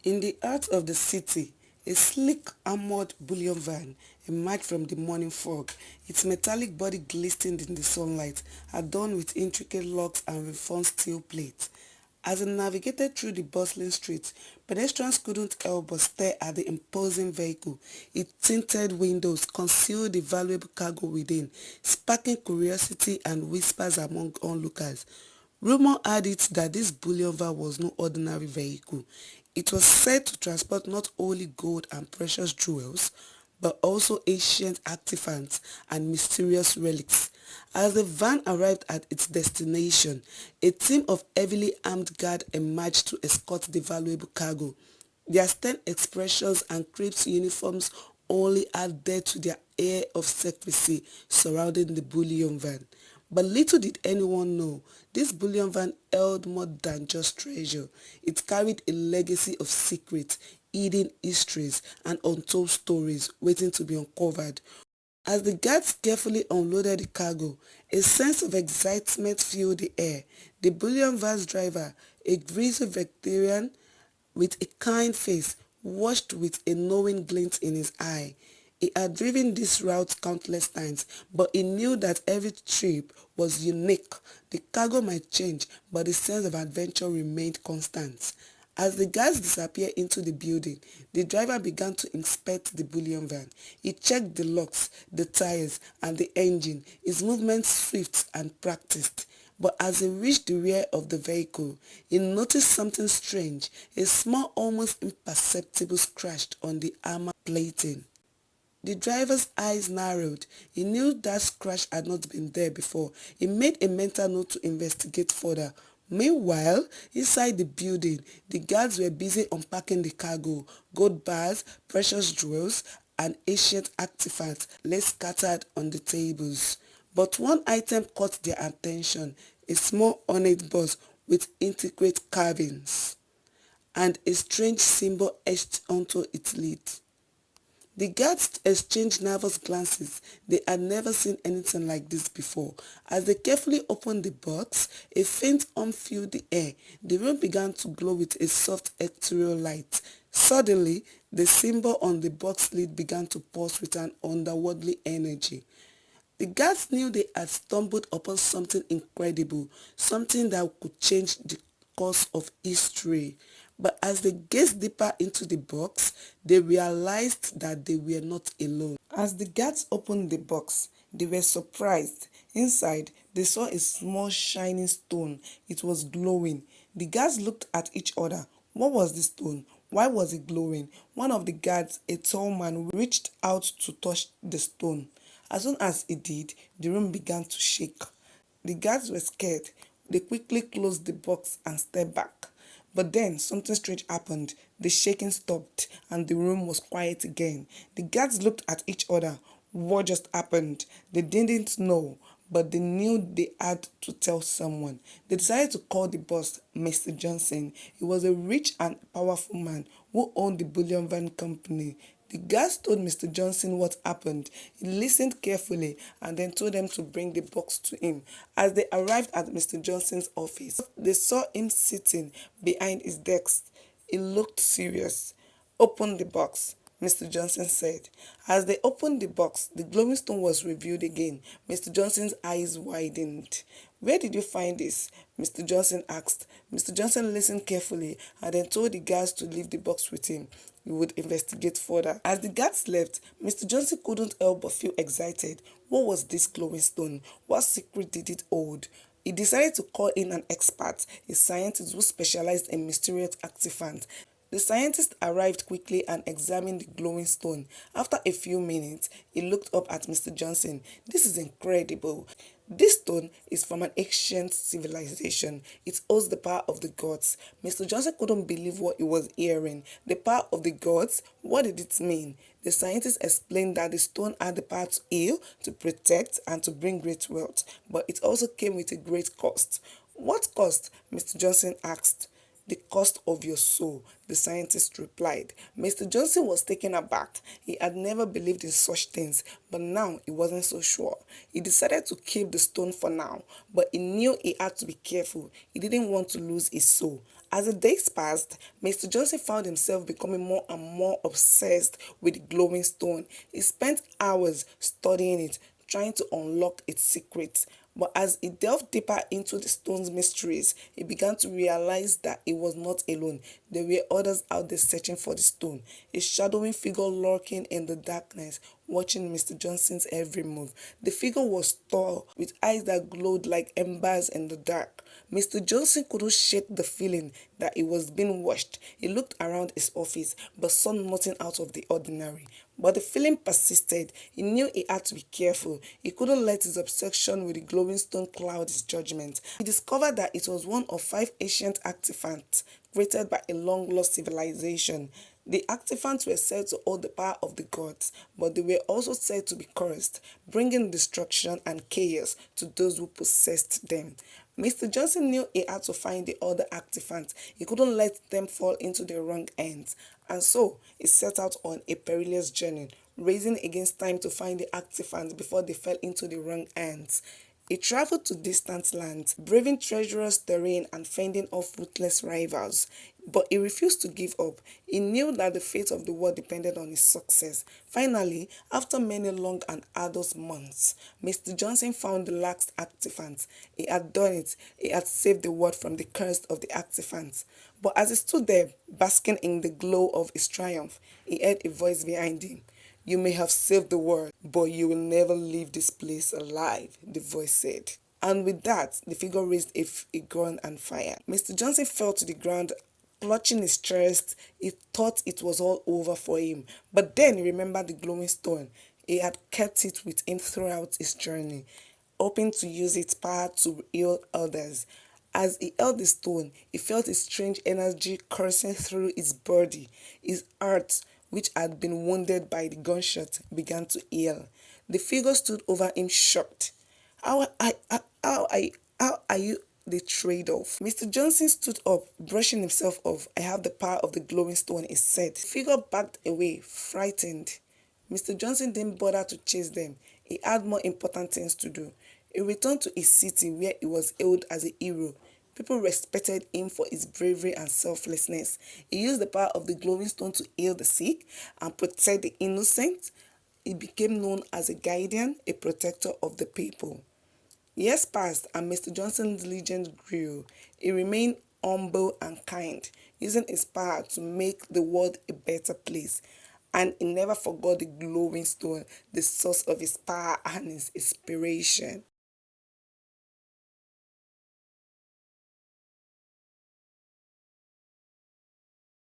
In the heart of the city, a sleek armored bullion van emerged from the morning fog, its metallic body glistened in the sunlight, adorned with intricate locks and reinforced steel plates. As it navigated through the bustling streets, pedestrians couldn't help but stare at the imposing vehicle. Its tinted windows concealed the valuable cargo within, sparking curiosity and whispers among onlookers. Rumor had it that this bullion van was no ordinary vehicle. It was said to transport not only gold and precious jewels, but also ancient artifacts and mysterious relics. As the van arrived at its destination, a team of heavily armed guards emerged to escort the valuable cargo. Their stern expressions and crisp uniforms only added to their air of secrecy surrounding the bullion van. But little did anyone know, this bullion van held more than just treasure. It carried a legacy of secrets, hidden histories, and untold stories waiting to be uncovered. As the guards carefully unloaded the cargo, a sense of excitement filled the air. The bullion van's driver, a greasy veteran with a kind face, watched with a knowing glint in his eye. He had driven this route countless times, but he knew that every trip was unique. The cargo might change, but the sense of adventure remained constant. As the guards disappeared into the building, the driver began to inspect the bullion van. He checked the locks, the tires, and the engine, his movements swift and practiced. But as he reached the rear of the vehicle, he noticed something strange. A small, almost imperceptible scratch on the armor plating. The driver's eyes narrowed. He knew that scratch had not been there before. He made a mental note to investigate further. Meanwhile, inside the building, the guards were busy unpacking the cargo. Gold bars, precious jewels, and ancient artifacts lay scattered on the tables. But one item caught their attention, a small ornate box with intricate carvings and a strange symbol etched onto its lid. The guards exchanged nervous glances. They had never seen anything like this before. As they carefully opened the box, a faint hum filled the air. The room began to glow with a soft ethereal light. Suddenly, the symbol on the box lid began to pulse with an underworldly energy. The guards knew they had stumbled upon something incredible, something that could change the course of history. But as they gazed deeper into the box, they realized that they were not alone. As the guards opened the box, they were surprised. Inside, they saw a small shining stone. It was glowing. The guards looked at each other. What was the stone? Why was it glowing? One of the guards, a tall man, reached out to touch the stone. As soon as he did, the room began to shake. The guards were scared. They quickly closed the box and stepped back. But then something strange happened. The shaking stopped and the room was quiet again. The guards looked at each other. What just happened? They didn't know, but they knew they had to tell someone. They decided to call the boss, Mr. Johnson. He was a rich and powerful man who owned the Bullion Van Company. The guards told Mr. Johnson what happened. He listened carefully and then told them to bring the box to him. As they arrived at Mr. Johnson's office, they saw him sitting behind his desk. He looked serious. "Open the box," Mr. Johnson said. As they opened the box, the glowing stone was revealed again. Mr. Johnson's eyes widened. "Where did you find this?" Mr. Johnson asked. Mr. Johnson listened carefully and then told the guards to leave the box with him. He would investigate further. As the guards left, Mr. Johnson couldn't help but feel excited. What was this glowing stone? What secret did it hold? He decided to call in an expert, a scientist who specialized in mysterious artifacts. The scientist arrived quickly and examined the glowing stone. After a few minutes, he looked up at Mr. Johnson. "This is incredible. This stone is from an ancient civilization. It holds the power of the gods." Mr. Johnson couldn't believe what he was hearing. The power of the gods? What did it mean? The scientist explained that the stone had the power to heal, to protect, and to bring great wealth. But it also came with a great cost. "What cost?" Mr. Johnson asked. "The cost of your soul," the scientist replied. Mr. Johnson was taken aback. He had never believed in such things, but now he wasn't so sure. He decided to keep the stone for now, but he knew he had to be careful. He didn't want to lose his soul. As the days passed, Mr. Johnson found himself becoming more and more obsessed with the glowing stone. He spent hours studying it, trying to unlock its secrets. But as he delved deeper into the stone's mysteries, he began to realize that he was not alone. There were others out there searching for the stone, a shadowy figure lurking in the darkness, watching Mr. Johnson's every move. The figure was tall, with eyes that glowed like embers in the dark. Mr. Johnson couldn't shake the feeling that he was being watched. He looked around his office but saw nothing out of the ordinary. But the feeling persisted. He knew he had to be careful. He couldn't let his obsession with the glowing stone cloud his judgment. He discovered that it was one of 5 ancient artifacts created by a long-lost civilization. The artifacts were said to hold the power of the gods, but they were also said to be cursed, bringing destruction and chaos to those who possessed them. Mr. Johnson knew he had to find the other artifacts. He couldn't let them fall into the wrong hands. And so he set out on a perilous journey, racing against time to find the artifacts before they fell into the wrong hands. He traveled to distant lands, braving treacherous terrain and fending off ruthless rivals. But he refused to give up. He knew that the fate of the world depended on his success. Finally, after many long and arduous months, Mr. Johnson found the last artifact. He had done it. He had saved the world from the curse of the artifacts. But as he stood there, basking in the glow of his triumph, he heard a voice behind him. "You may have saved the world, but you will never leave this place alive," the voice said. And with that, the figure raised a gun and fired. Mr. Johnson fell to the ground, clutching his chest. He thought it was all over for him. But then he remembered the glowing stone. He had kept it with him throughout his journey, hoping to use its power to heal others. As he held the stone, he felt a strange energy coursing through his body. His heart, which had been wounded by the gunshot, began to heal. The figure stood over him shocked. How are you the trade-off? Mr. Johnson stood up, brushing himself off. "I have the power of the glowing stone," he said. The figure backed away, frightened. Mr. Johnson didn't bother to chase them. He had more important things to do. He returned to his city where he was hailed as a hero. People respected him for his bravery and selflessness. He used the power of the glowing stone to heal the sick and protect the innocent. He became known as a guardian, a protector of the people. Years passed and Mr. Johnson's legend grew. He remained humble and kind, using his power to make the world a better place. And he never forgot the glowing stone, the source of his power and his inspiration.